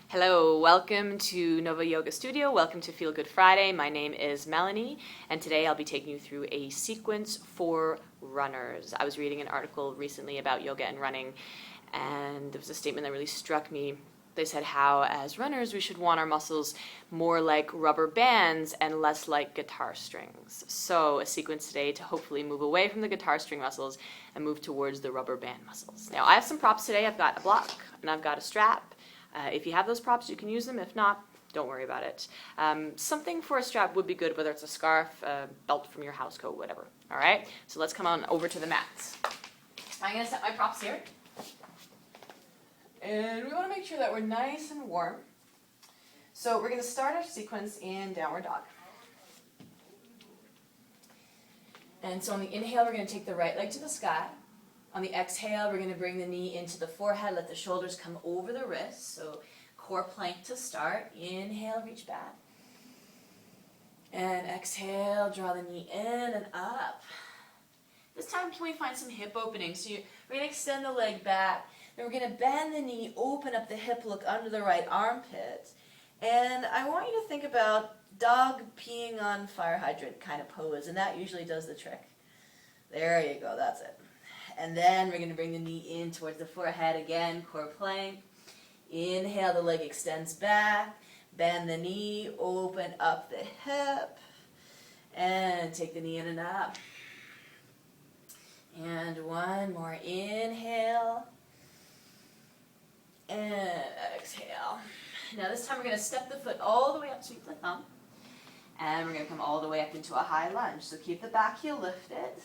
Hello, welcome to Nova Yoga Studio. Welcome to Feel Good Friday. My name is Melanie, and today I'll be taking you through a sequence for runners. I was reading an article recently about yoga and running, and there was a statement that really struck me. They said how, as runners, we should want our muscles more like rubber bands and less like guitar strings. So, a sequence today to hopefully move away from the guitar string muscles and move towards the rubber band muscles. Now, I have some props today. I've got a block and I've got a strap. If you have those props, you can use them. If not, don't worry about it. Something for a strap would be good, whether it's a scarf, a belt from your house coat, whatever. All right? So let's come on over to the mats. I'm going to set my props here. And we want to make sure that we're nice and warm. So we're going to start our sequence in downward dog. And so on the inhale, we're going to take the right leg to the sky. On the exhale, we're going to bring the knee into the forehead, let the shoulders come over the wrists. So core plank to start. Inhale, reach back. And exhale, draw the knee in and up. This time, can we find some hip opening? So we're going to extend the leg back. Then we're going to bend the knee, open up the hip, look under the right armpit. And I want you to think about dog peeing on fire hydrant kind of pose, and that usually does the trick. There you go, that's it. And then we're going to bring the knee in towards the forehead again, core plank. Inhale, the leg extends back. Bend the knee, open up the hip. And take the knee in and up. And one more inhale. And exhale. Now this time we're going to step the foot all the way up, sweep the thumb. And we're going to come all the way up into a high lunge. So keep the back heel lifted.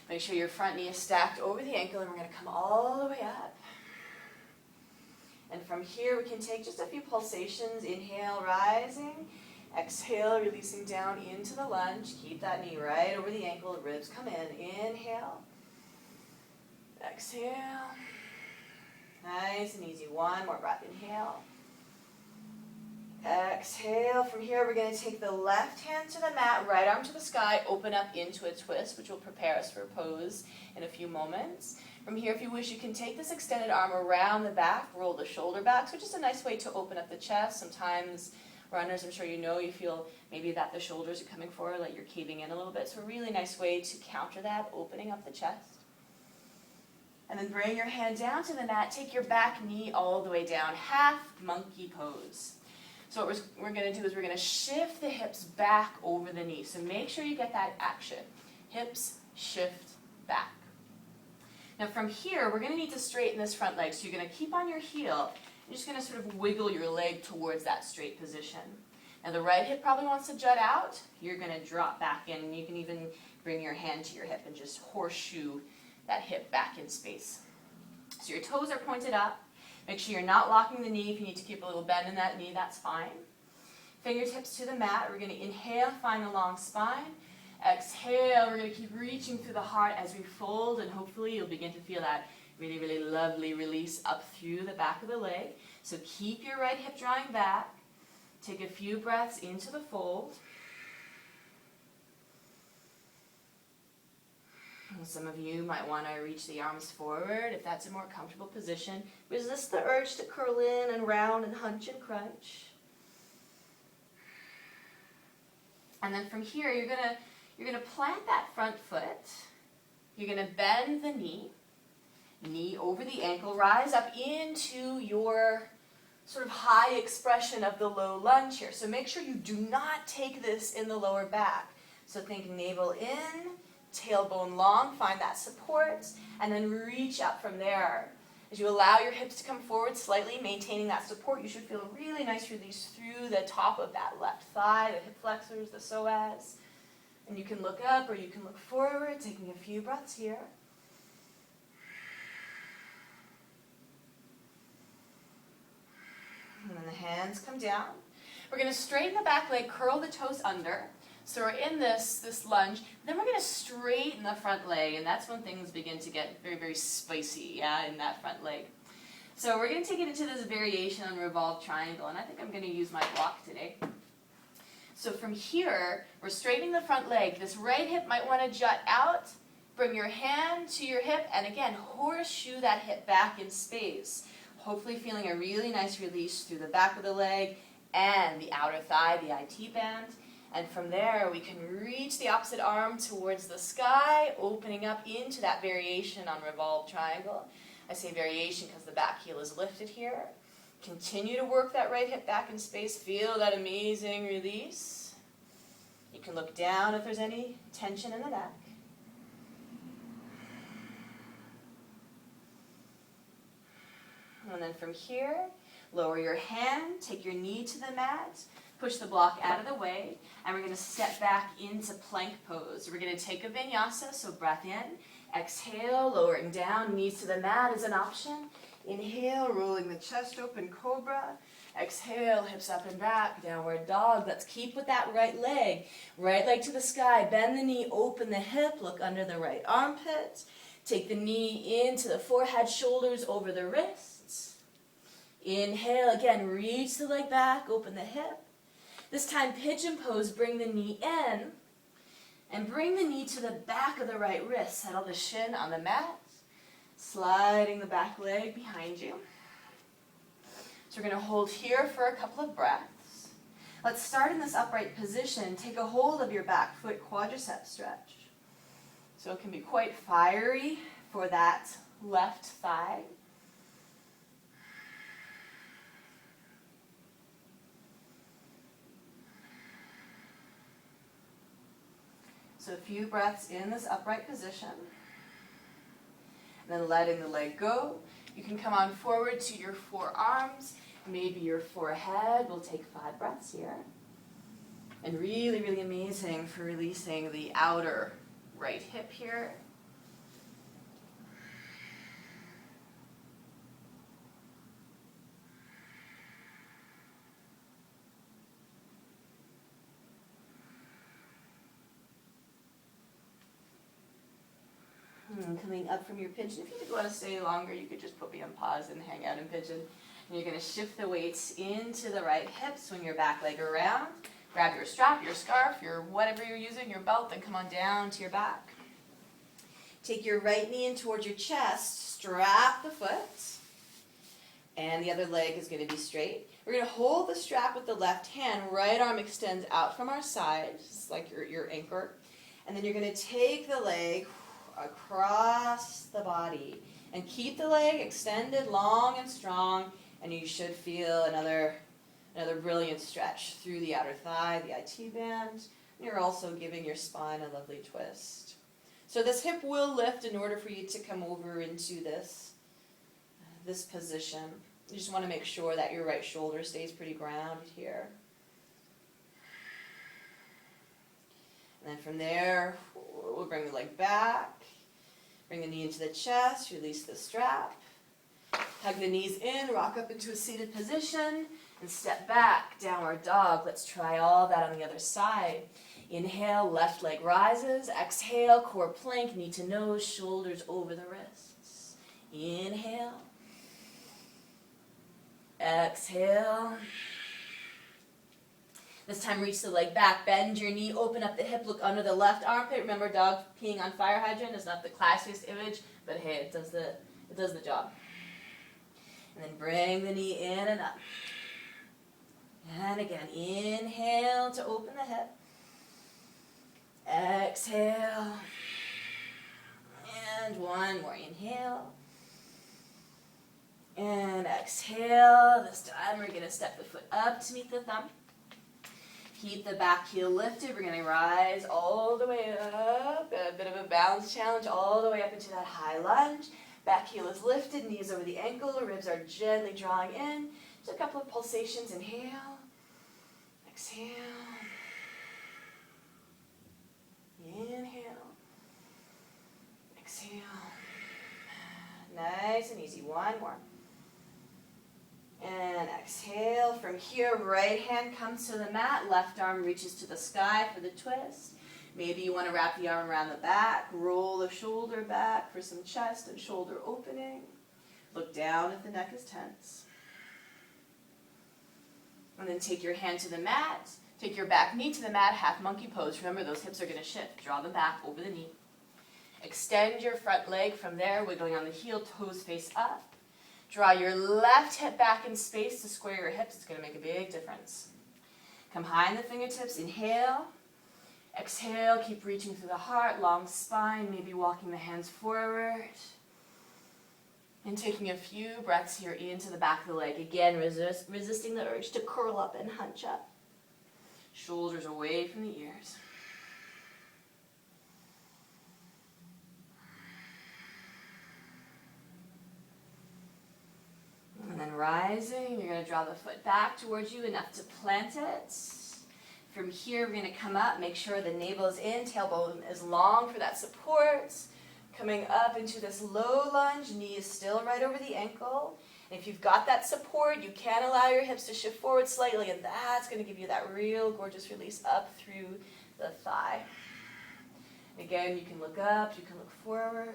Make sure your front knee is stacked over the ankle, and we're going to come all the way up. And from here, we can take just a few pulsations. Inhale, rising. Exhale, releasing down into the lunge. Keep that knee right over the ankle. The ribs come in. Inhale. Exhale. Nice and easy. One more breath. Inhale. Exhale. From here, we're going to take the left hand to the mat, right arm to the sky, open up into a twist, which will prepare us for a pose in a few moments. From here, if you wish, you can take this extended arm around the back, roll the shoulder back. So just a nice way to open up the chest. Sometimes runners, I'm sure you know, you feel maybe that the shoulders are coming forward, like you're caving in a little bit. So a really nice way to counter that, opening up the chest. And then bring your hand down to the mat. Take your back knee all the way down, half monkey pose. So what we're going to do is we're going to shift the hips back over the knee. So make sure you get that action. Hips shift back. Now from here, we're going to need to straighten this front leg. So you're going to keep on your heel. You're just going to sort of wiggle your leg towards that straight position. Now the right hip probably wants to jut out. You're going to drop back in. And you can even bring your hand to your hip and just horseshoe that hip back in space. So your toes are pointed up. Make sure you're not locking the knee. If you need to keep a little bend in that knee, that's fine. Fingertips to the mat. We're going to inhale, find the long spine. Exhale, we're going to keep reaching through the heart as we fold, and hopefully you'll begin to feel that really, really lovely release up through the back of the leg. So keep your right hip drawing back. Take a few breaths into the fold. Some of you might want to reach the arms forward if that's a more comfortable position. Resist the urge to curl in and round and hunch and crunch. And then from here, you're gonna plant that front foot. You're gonna bend the knee over the ankle, rise up into your sort of high expression of the low lunge here. So make sure you do not take this in the lower back. So think navel in, tailbone long, find that support, and then reach up from there. As you allow your hips to come forward slightly, maintaining that support, you should feel a really nice release through the top of that left thigh, the hip flexors, the psoas. And you can look up or you can look forward, taking a few breaths here. And then the hands come down. We're going to straighten the back leg, curl the toes under. So we're in this lunge. Then we're going to straighten the front leg, and that's when things begin to get very, very spicy, in that front leg. So we're going to take it into this variation on revolved triangle, and I think I'm going to use my block today. So from here, we're straightening the front leg. This right hip might want to jut out. Bring your hand to your hip, and again, horseshoe that hip back in space. hopefully feeling a really nice release through the back of the leg and the outer thigh, the IT band. And from there, we can reach the opposite arm towards the sky, opening up into that variation on revolved triangle. I say variation because the back heel is lifted here. Continue to work that right hip back in space. Feel that amazing release. You can look down if there's any tension in the neck. And then from here, lower your hand, take your knee to the mat, push the block out of the way, and we're going to step back into plank pose. We're going to take a vinyasa, so breath in, exhale, lowering down, knees to the mat is an option. Inhale, rolling the chest open, cobra. Exhale, hips up and back, downward dog. Let's keep with that right leg to the sky, bend the knee, open the hip, look under the right armpit. Take the knee into the forehead, shoulders over the wrists. Inhale, again, reach the leg back, open the hip. This time, pigeon pose, bring the knee in, and bring the knee to the back of the right wrist. Settle the shin on the mat, sliding the back leg behind you. So we're going to hold here for a couple of breaths. Let's start in this upright position. Take a hold of your back foot quadricep stretch. So it can be quite fiery for that left thigh. So a few breaths in this upright position. And then letting the leg go. You can come on forward to your forearms, maybe your forehead. We'll take 5 breaths here. And really, really amazing for releasing the outer right hip here. Coming up from your pigeon. If you want to stay longer, you could just put me on pause and hang out in pigeon. And you're going to shift the weights into the right hip, swing your back leg around, grab your strap, your scarf, your whatever you're using, your belt, and come on down to your back. Take your right knee in towards your chest, strap the foot, and the other leg is going to be straight. We're going to hold the strap with the left hand, right arm extends out from our side, just like your anchor, and then you're going to take the leg across the body and keep the leg extended long and strong, and you should feel another brilliant stretch through the outer thigh, the IT band. And you're also giving your spine a lovely twist. So this hip will lift in order for you to come over into this position. You just want to make sure that your right shoulder stays pretty grounded here. And then from there, we'll bring the leg back. Bring the knee into the chest, release the strap. Hug the knees in, rock up into a seated position, and step back, downward dog. Let's try all that on the other side. Inhale, left leg rises. Exhale, core plank, knee to nose, shoulders over the wrists. Inhale. Exhale. This time, reach the leg back, bend your knee, open up the hip, look under the left armpit. Remember, dog peeing on fire hydrant is not the classiest image, but hey, it does the job. And then bring the knee in and up. And again, inhale to open the hip. Exhale. And one more, inhale. And exhale. This time, we're going to step the foot up to meet the thumb. Keep the back heel lifted. We're going to rise all the way up. A bit of a balance challenge all the way up into that high lunge. Back heel is lifted, knees over the ankle, ribs are gently drawing in. Just a couple of pulsations. Inhale. Exhale. Inhale. Exhale. Nice and easy. One more. And exhale. From here, right hand comes to the mat, left arm reaches to the sky for the twist. Maybe you want to wrap the arm around the back, roll the shoulder back for some chest and shoulder opening. Look down if the neck is tense. And then take your hand to the mat, take your back knee to the mat, half monkey pose. Remember, those hips are going to shift. Draw them back over the knee. Extend your front leg from there, wiggling on the heel, toes face up. Draw your left hip back in space to square your hips. It's going to make a big difference. Come high in the fingertips. Inhale. Exhale. Keep reaching through the heart. Long spine. Maybe walking the hands forward. And taking a few breaths here into the back of the leg. Again, resisting the urge to curl up and hunch up. Shoulders away from the ears. And then rising, you're going to draw the foot back towards you enough to plant it. From here, we're going to come up. Make sure the navel is in, tailbone is long for that support. Coming up into this low lunge, knee is still right over the ankle. And if you've got that support, you can allow your hips to shift forward slightly, and that's going to give you that real gorgeous release up through the thigh. Again, you can look up, you can look forward.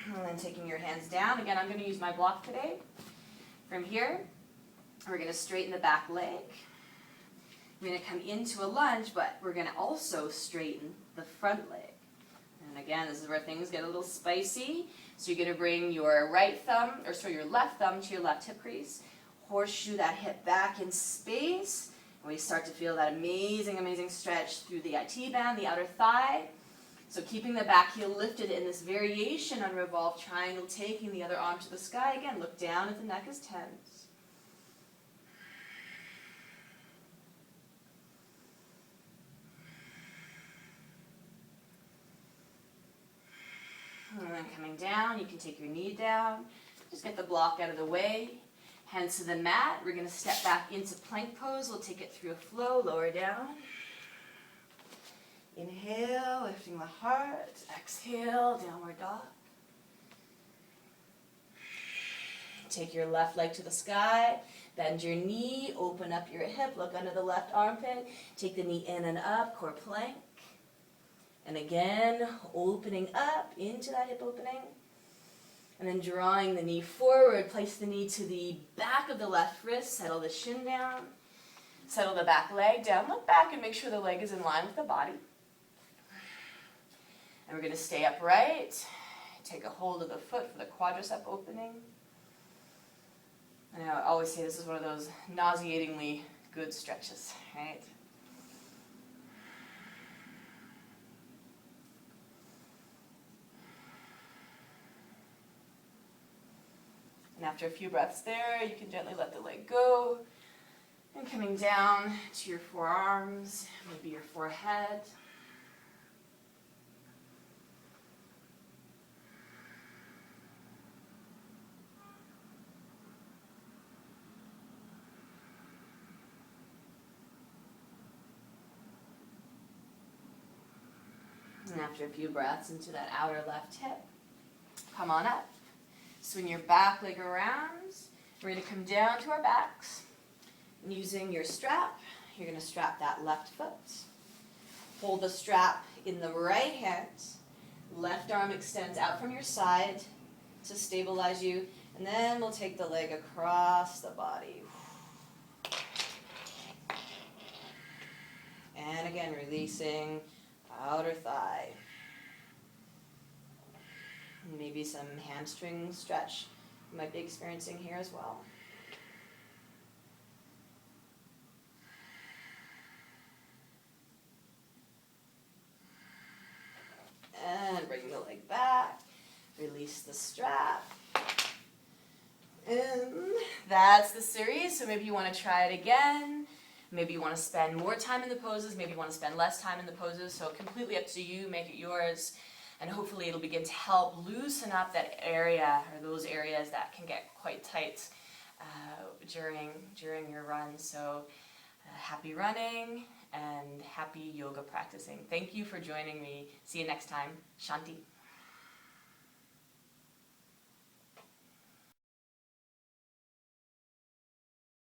And then taking your hands down. Again, I'm going to use my block today. From here, we're going to straighten the back leg. We're going to come into a lunge, but we're going to also straighten the front leg. And again, this is where things get a little spicy. So you're going to bring your your left thumb to your left hip crease. Horseshoe that hip back in space. And we start to feel that amazing, amazing stretch through the IT band, the outer thigh. So keeping the back heel lifted in this variation on revolved triangle, taking the other arm to the sky. Again, look down if the neck is tense. And then coming down, you can take your knee down. Just get the block out of the way. Hands to the mat. We're going to step back into plank pose. We'll take it through a flow, lower down. Inhale, lifting the heart. Exhale, downward dog. Take your left leg to the sky. Bend your knee, open up your hip, look under the left armpit. Take the knee in and up, core plank. And again, opening up into that hip opening. And then drawing the knee forward, place the knee to the back of the left wrist, settle the shin down. Settle the back leg down, look back and make sure the leg is in line with the body. And we're going to stay upright. Take a hold of the foot for the quadricep opening. And I always say this is one of those nauseatingly good stretches, right? And after a few breaths there, you can gently let the leg go. And coming down to your forearms, maybe your forehead. And after a few breaths into that outer left hip, come on up. Swing your back leg around. We're going to come down to our backs. And using your strap, you're going to strap that left foot. Hold the strap in the right hand. Left arm extends out from your side to stabilize you. And then we'll take the leg across the body. And again, releasing outer thigh. Maybe some hamstring stretch you might be experiencing here as well. And bring the leg back. Release the strap. And that's the series. So maybe you want to try it again. Maybe you want to spend more time in the poses. Maybe you want to spend less time in the poses. So completely up to you. Make it yours. And hopefully it'll begin to help loosen up that area or those areas that can get quite tight during your run. So happy running and happy yoga practicing. Thank you for joining me. See you next time. Shanti.